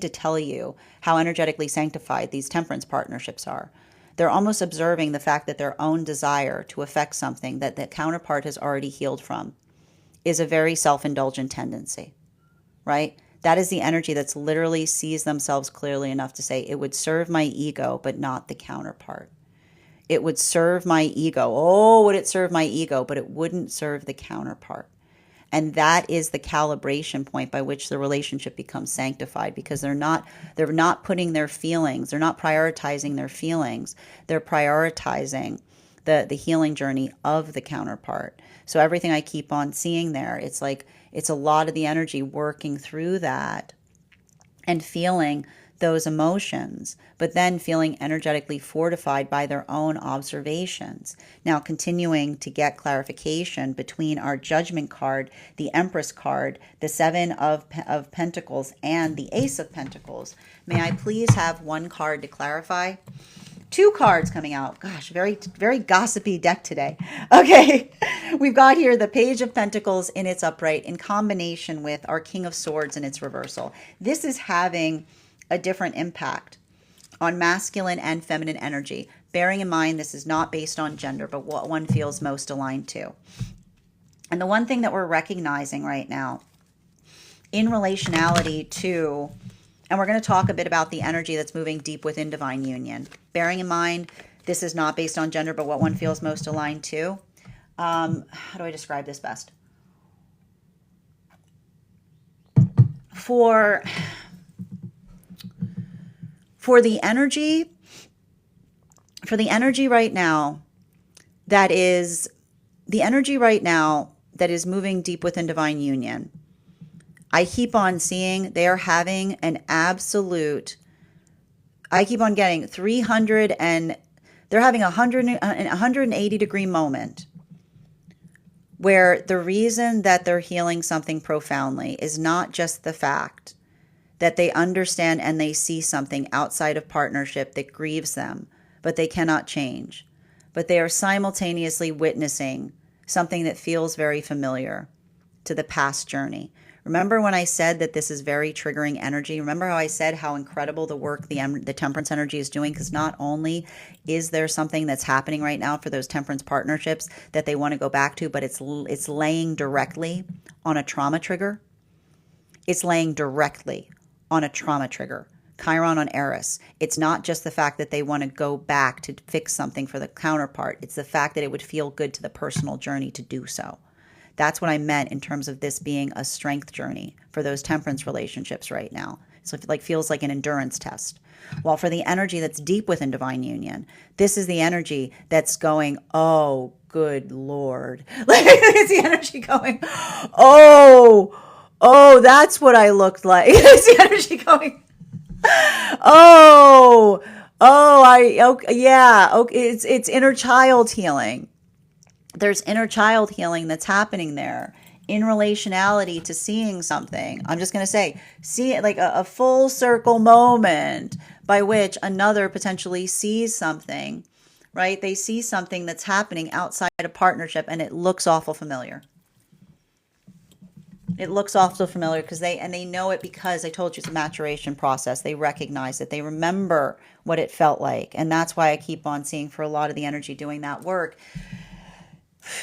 to tell you how energetically sanctified these temperance partnerships are. They're almost observing the fact that their own desire to affect something that the counterpart has already healed from is a very self-indulgent tendency, right? That is the energy that's literally sees themselves clearly enough to say, it would serve my ego, but not the counterpart. It would serve my ego. Oh, would it serve my ego? But it wouldn't serve the counterpart. And that is the calibration point by which the relationship becomes sanctified, because they're not putting their feelings, they're not prioritizing their feelings, they're prioritizing the healing journey of the counterpart. So everything I keep on seeing there, it's like it's a lot of the energy working through that and feeling those emotions, but then feeling energetically fortified by their own observations. Now, continuing to get clarification between our Judgment card, the Empress card, the Seven of Pentacles, and the Ace of Pentacles. May I please have one card to clarify? Two cards coming out. Gosh, very, very gossipy deck today. Okay, we've got here the Page of Pentacles in its upright in combination with our King of Swords in its reversal. This is having a different impact on masculine and feminine energy. Bearing in mind, this is not based on gender, but what one feels most aligned to. And the one thing that we're recognizing right now in relationality to, and we're going to talk a bit about the energy that's moving deep within divine union. Bearing in mind, this is not based on gender, but what one feels most aligned to. How do I describe this best? For the energy right now, that is the energy right now that is moving deep within divine union, I keep on seeing they are having an absolute, I keep on getting 300, and they're having a 180 degree moment where the reason that they're healing something profoundly is not just the fact that they understand and they see something outside of partnership that grieves them, but they cannot change. But they are simultaneously witnessing something that feels very familiar to the past journey. Remember when I said that this is very triggering energy? Remember how I said how incredible the work the temperance energy is doing? Because not only is there something that's happening right now for those temperance partnerships that they want to go back to, but it's laying directly on a trauma trigger. It's laying directly on a trauma trigger. Chiron on Eris. It's not just the fact that they want to go back to fix something for the counterpart. It's the fact that it would feel good to the personal journey to do so. That's what I meant in terms of this being a strength journey for those temperance relationships right now. So it feels like an endurance test. While for the energy that's deep within divine union, this is the energy that's going, oh, good Lord. Like it's the energy going, oh, that's what I looked like. It's the energy going, it's inner child healing. There's inner child healing that's happening there in relationality to seeing something. I'm just going to say, see it like a full circle moment by which another potentially sees something, right? They see something that's happening outside a partnership and it looks awful familiar. It looks awful familiar because they know it, because I told you it's a maturation process. They recognize it. They remember what it felt like. And that's why I keep on seeing, for a lot of the energy doing that work,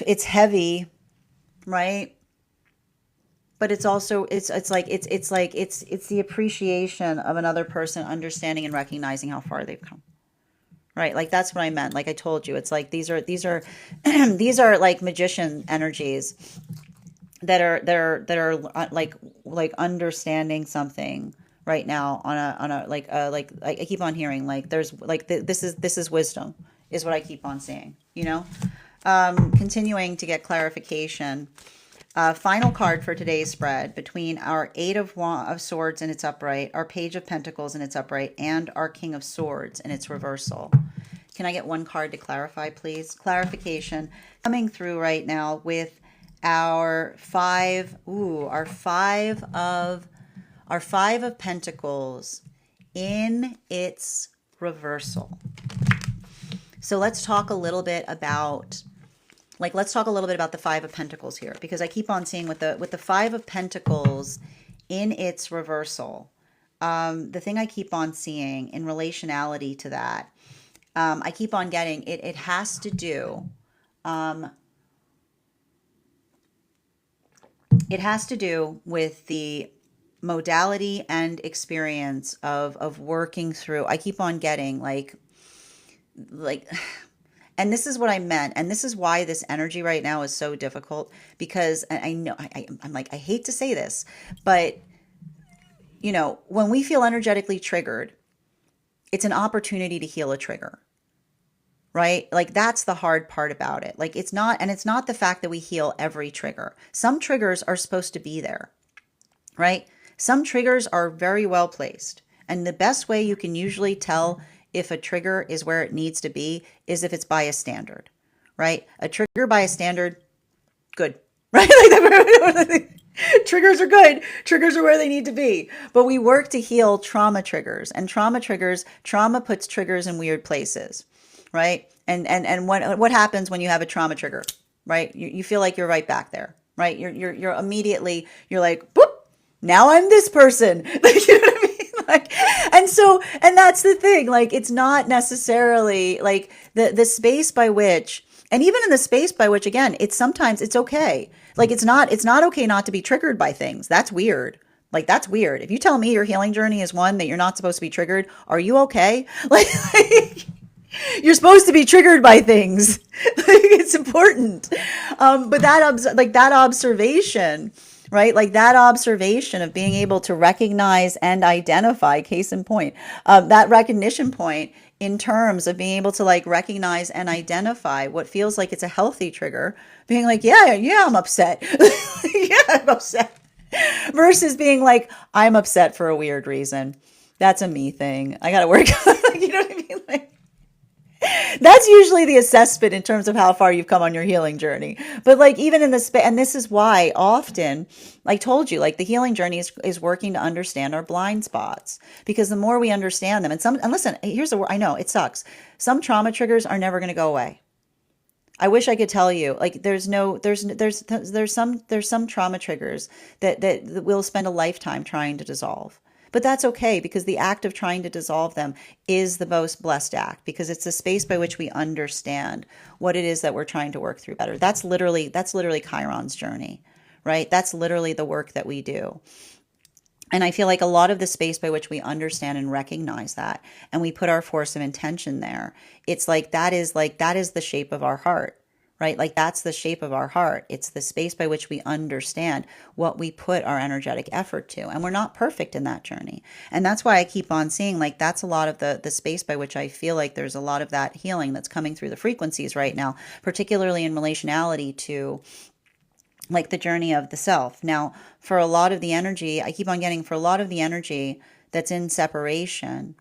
it's heavy, right? But it's also it's the appreciation of another person understanding and recognizing how far they've come. Right? Like that's what I meant. Like I told you, it's like these are these are like magician energies that are like understanding something right now on a like I keep on hearing, like there's like this is wisdom is what I keep on seeing, continuing to get clarification. Final card for today's spread, between our Eight of Swords in its upright, our Page of Pentacles in its upright, and our King of Swords in its reversal. Can I get one card to clarify, please? Clarification coming through right now with our five of Pentacles in its reversal. So let's talk a little bit about the Five of Pentacles here, because I keep on seeing with the Five of Pentacles in its reversal, the thing I keep on seeing in relationality to that, I keep on getting it. It has to do. It has to do with the modality and experience of working through. I keep on getting like. And this is what I meant. And this is why this energy right now is so difficult, because I know I'm like, I hate to say this, but when we feel energetically triggered, it's an opportunity to heal a trigger, right? Like that's the hard part about it. Like it's not the fact that we heal every trigger. Some triggers are supposed to be there, right? Some triggers are very well placed. And the best way you can usually tell if a trigger is where it needs to be is if it's by a standard, right? A trigger by a standard, good, right? Triggers are good. Triggers are where they need to be. But we work to heal trauma triggers, and trauma puts triggers in weird places, right? And what happens when you have a trauma trigger, right? You feel like you're right back there, right? You're immediately, you're like, boop, now I'm this person. Like, you know what I mean? Like, and that's the thing. Like, it's not necessarily like the space by which, and even in the space by which, again, sometimes it's okay. Like, it's not okay not to be triggered by things. That's weird. Like, that's weird. If you tell me your healing journey is one that you're not supposed to be triggered, are you okay? Like you're supposed to be triggered by things. It's important. But that observation, right? Like that observation of being able to recognize and identify, case in point, that recognition point in terms of being able to like recognize and identify what feels like it's a healthy trigger, being like, yeah, I'm upset. Yeah, I'm upset. Versus being like, I'm upset for a weird reason. That's a me thing. I got to work. You know what I mean? Like, that's usually the assessment in terms of how far you've come on your healing journey. But like even in this, and this is why often, I told you, like the healing journey is working to understand our blind spots, because the more we understand them, and listen, here's the word, I know it sucks. Some trauma triggers are never going to go away. I wish I could tell you, like there's some trauma triggers that we'll spend a lifetime trying to dissolve. But that's okay, because the act of trying to dissolve them is the most blessed act, because it's the space by which we understand what it is that we're trying to work through better. That's literally Chiron's journey, right? That's literally the work that we do. And I feel like a lot of the space by which we understand and recognize that, and we put our force of intention there, it's like that is the shape of our heart, right? Like that's the shape of our heart. It's the space by which we understand what we put our energetic effort to. And we're not perfect in that journey. And that's why I keep on seeing like that's a lot of the space by which I feel like there's a lot of that healing that's coming through the frequencies right now, particularly in relationality to like the journey of the self. Now, for a lot of the energy, I keep on getting for a lot of the energy that's in separation,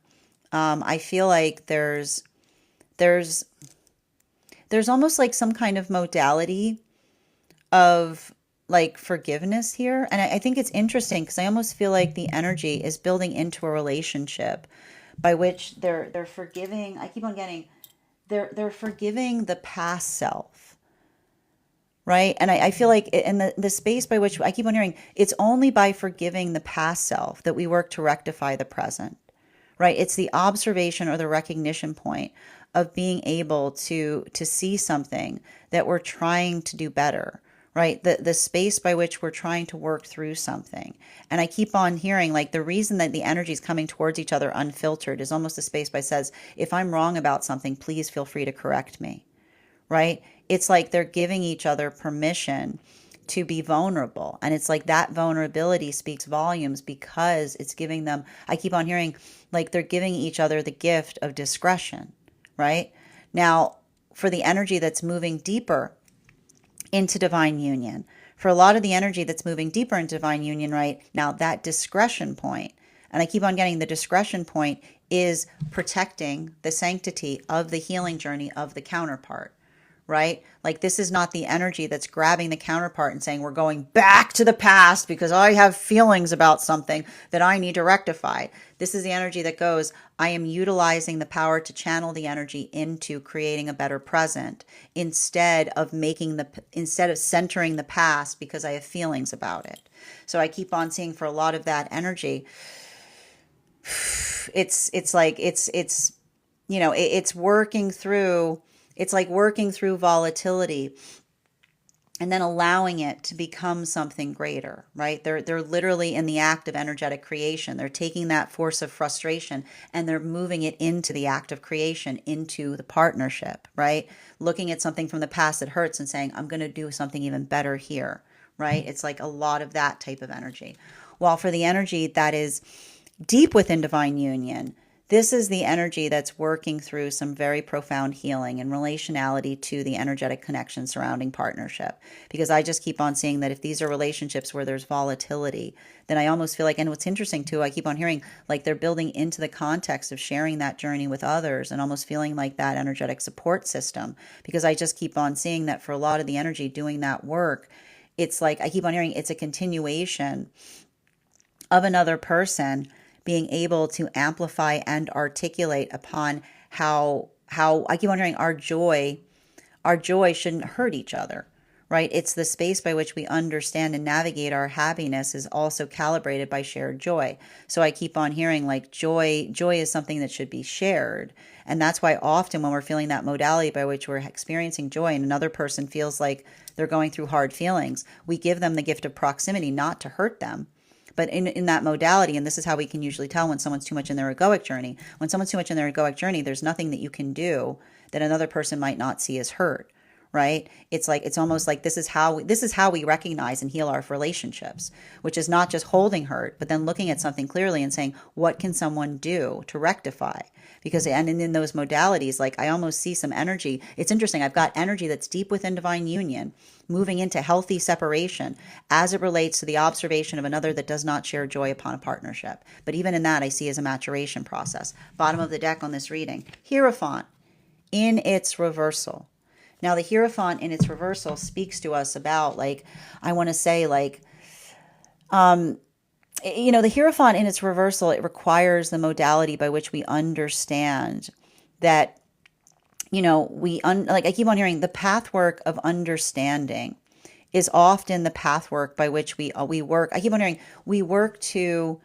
I feel like there's almost like some kind of modality of like forgiveness here. And I think it's interesting because I almost feel like the energy is building into a relationship by which they're forgiving. I keep on getting they're forgiving the past self, right? And I feel like in the space by which I keep on hearing, it's only by forgiving the past self that we work to rectify the present, right? It's the observation or the recognition point of being able to see something that we're trying to do better, right? The space by which we're trying to work through something. And I keep on hearing like the reason that the energy is coming towards each other unfiltered is almost a space by says, if I'm wrong about something, please feel free to correct me, right? It's like they're giving each other permission to be vulnerable. And it's like that vulnerability speaks volumes because it's giving them, I keep on hearing like they're giving each other the gift of discretion, right? Now, for the energy that's moving deeper into divine union, for a lot of the energy that's moving deeper into divine union right now, that discretion point, and I keep on getting the discretion point is protecting the sanctity of the healing journey of the counterpart, right? Like this is not the energy that's grabbing the counterpart and saying, we're going back to the past because I have feelings about something that I need to rectify. This is the energy that goes, I am utilizing the power to channel the energy into creating a better present instead of centering the past because I have feelings about it. So I keep on seeing for a lot of that energy, it's working through, it's like working through volatility and then allowing it to become something greater, right? They're literally in the act of energetic creation. They're taking that force of frustration and they're moving it into the act of creation, into the partnership, right? Looking at something from the past that hurts and saying, I'm going to do something even better here, right? It's like a lot of that type of energy. While for the energy that is deep within divine union, this is the energy that's working through some very profound healing and relationality to the energetic connection surrounding partnership. Because I just keep on seeing that if these are relationships where there's volatility, then I almost feel like, and what's interesting too, I keep on hearing like they're building into the context of sharing that journey with others and almost feeling like that energetic support system. Because I just keep on seeing that for a lot of the energy doing that work, it's like I keep on hearing it's a continuation of another person being able to amplify and articulate upon how I keep wondering our joy shouldn't hurt each other, right? It's the space by which we understand and navigate our happiness is also calibrated by shared joy. So I keep on hearing like joy is something that should be shared. And that's why often when we're feeling that modality by which we're experiencing joy and another person feels like they're going through hard feelings, we give them the gift of proximity, not to hurt them, but in that modality, and this is how we can usually tell when someone's too much in their egoic journey. When someone's too much in their egoic journey, there's nothing that you can do that another person might not see as hurt, right? It's like it's almost like this is how we recognize and heal our relationships, which is not just holding hurt, but then looking at something clearly and saying, what can someone do to rectify? Because and in those modalities, like I almost see some energy. It's interesting. I've got energy that's deep within divine union, moving into healthy separation as it relates to the observation of another that does not share joy upon a partnership. But even in that, I see as a maturation process. Bottom of the deck on this reading, Hierophant in its reversal. Now, the Hierophant in its reversal speaks to us about, like, I want to say, like, the Hierophant in its reversal, it requires the modality by which we understand that, like I keep on hearing, the pathwork of understanding is often the pathwork by which we work. I keep on hearing we work to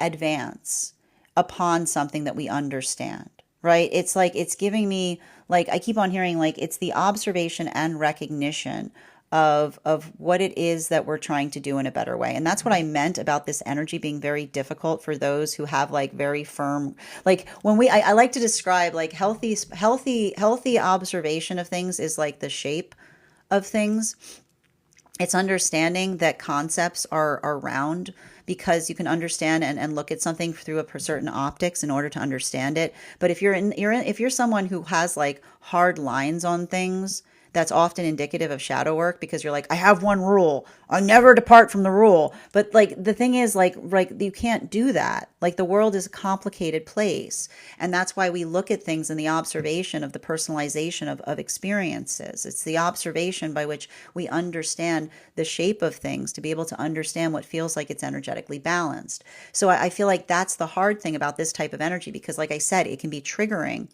advance upon something that we understand, right? It's like it's giving me, like I keep on hearing, like it's the observation and recognition of what it is that we're trying to do in a better way. And that's what I meant about this energy being very difficult for those who have like very firm, like when I like to describe like healthy observation of things is like the shape of things. It's understanding that concepts are round because you can understand and look at something through a certain optics in order to understand it. But if you're someone who has like hard lines on things, that's often indicative of shadow work, because you're like, I have one rule, I never depart from the rule. But like the thing is, like you can't do that. Like the world is a complicated place, and that's why we look at things in the observation of the personalization of experiences. It's the observation by which we understand the shape of things, to be able to understand what feels like it's energetically balanced. So I feel like that's the hard thing about this type of energy, because like I said, it can be triggering.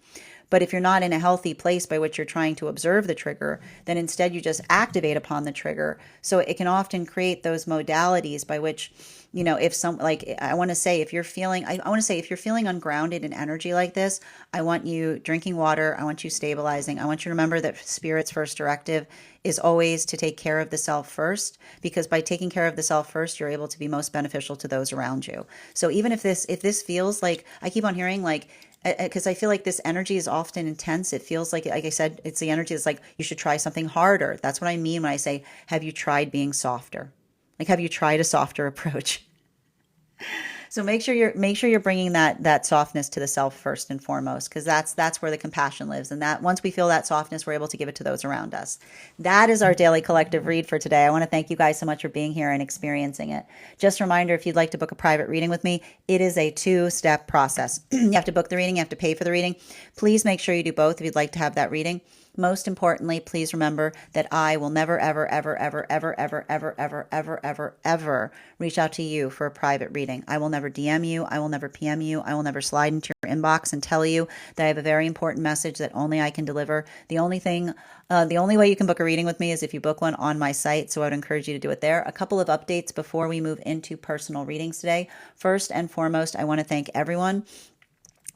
But if you're not in a healthy place by which you're trying to observe the trigger, then instead you just activate upon the trigger. So it can often create those modalities by which, if some, like, I want to say, if you're feeling, I want to say, if you're feeling ungrounded in energy like this, I want you drinking water. I want you stabilizing. I want you to remember that Spirit's first directive is always to take care of the self first, because by taking care of the self first, you're able to be most beneficial to those around you. So even if this feels like, I keep on hearing like, because I feel like this energy is often intense. It feels like I said, it's the energy that's like, you should try something harder. That's what I mean when I say, have you tried being softer? Like, have you tried a softer approach? So make sure you're bringing that softness to the self first and foremost, because that's where the compassion lives, and that once we feel that softness, we're able to give it to those around us. That is our daily collective read for today. I want to thank you guys so much for being here and experiencing it. Just a reminder, if you'd like to book a private reading with me, it is a 2-step process. You have to book the reading, you have to pay for the reading. Please make sure you do both if you'd like to have that reading. Most importantly, please remember that I will never, ever, ever, ever, ever, ever, ever, ever, ever, ever, ever reach out to you for a private reading. I will never DM you. I will never PM you. I will never slide into your inbox and tell you that I have a very important message that only I can deliver. The only way you can book a reading with me is if you book one on my site. So I would encourage you to do it there. A couple of updates before we move into personal readings today. First and foremost, I want to thank everyone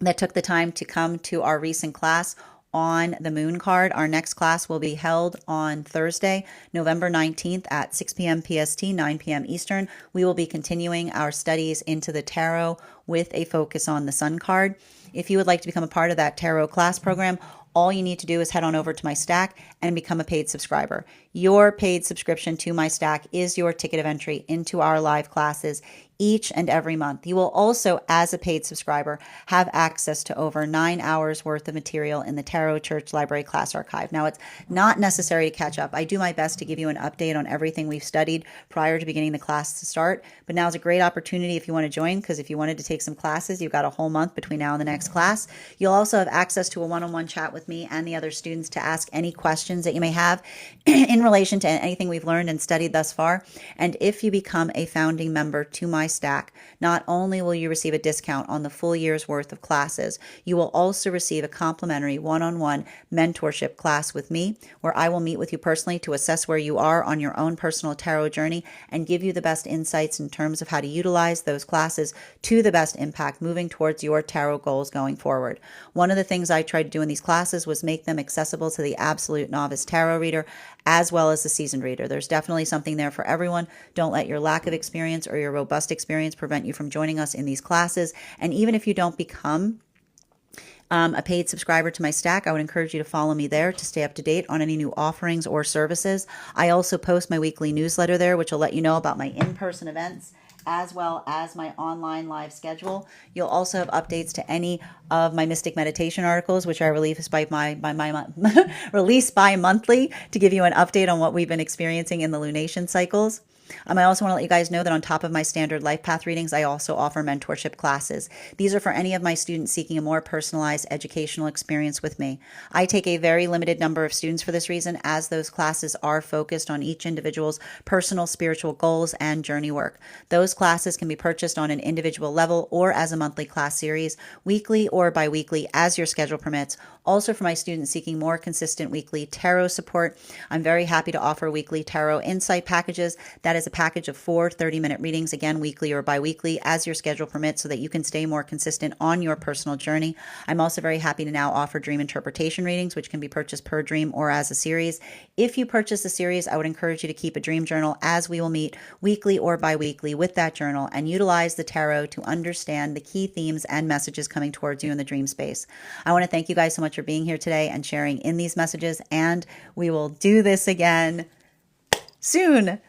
that took the time to come to our recent class on the moon card. Our next class will be held on Thursday, November 19th at 6 p.m. PST, 9 p.m. Eastern. We will be continuing our studies into the tarot with a focus on the sun card. If you would like to become a part of that tarot class program, all you need to do is head on over to my stack and become a paid subscriber. Your paid subscription to my stack is your ticket of entry into our live classes each and every month. You will also, as a paid subscriber, have access to over 9 hours worth of material in the Tarot Church Library Class Archive. Now, it's not necessary to catch up. I do my best to give you an update on everything we've studied prior to beginning the class to start, but now is a great opportunity if you want to join, because if you wanted to take some classes, you've got a whole month between now and the next class. You'll also have access to a one-on-one chat with me and the other students to ask any questions that you may have in relation to anything we've learned and studied thus far. And if you become a founding member to my stack, not only will you receive a discount on the full year's worth of classes, you will also receive a complimentary one-on-one mentorship class with me, where I will meet with you personally to assess where you are on your own personal tarot journey and give you the best insights in terms of how to utilize those classes to the best impact moving towards your tarot goals going forward. One of the things I tried to do in these classes was make them accessible to the absolute novice tarot reader as well as the seasoned reader. There's definitely something there for everyone. Don't let your lack of experience or your robust experience prevent you from joining us in these classes. And even if you don't become a paid subscriber to my stack, I would encourage you to follow me there to stay up to date on any new offerings or services. I also post my weekly newsletter there, which will let you know about my in-person events as well as my online live schedule. You'll also have updates to any of my Mystic Meditation articles, which I release release bi-monthly to give you an update on what we've been experiencing in the lunation cycles. I also want to let you guys know that on top of my standard life path readings, I also offer mentorship classes. These are for any of my students seeking a more personalized educational experience with me. I take a very limited number of students for this reason, as those classes are focused on each individual's personal spiritual goals and journey work. Those classes can be purchased on an individual level or as a monthly class series, weekly or bi-weekly as your schedule permits. Also, for my students seeking more consistent weekly tarot support, I'm very happy to offer weekly tarot insight packages. That is a package of 4 30-minute readings, again, weekly or bi-weekly as your schedule permits, so that you can stay more consistent on your personal journey. I'm also very happy to now offer dream interpretation readings, which can be purchased per dream or as a series. If you purchase a series, I would encourage you to keep a dream journal, as we will meet weekly or bi-weekly with that journal and utilize the tarot to understand the key themes and messages coming towards you in the dream space. I want to thank you guys so much for being here today and sharing in these messages, and we will do this again soon.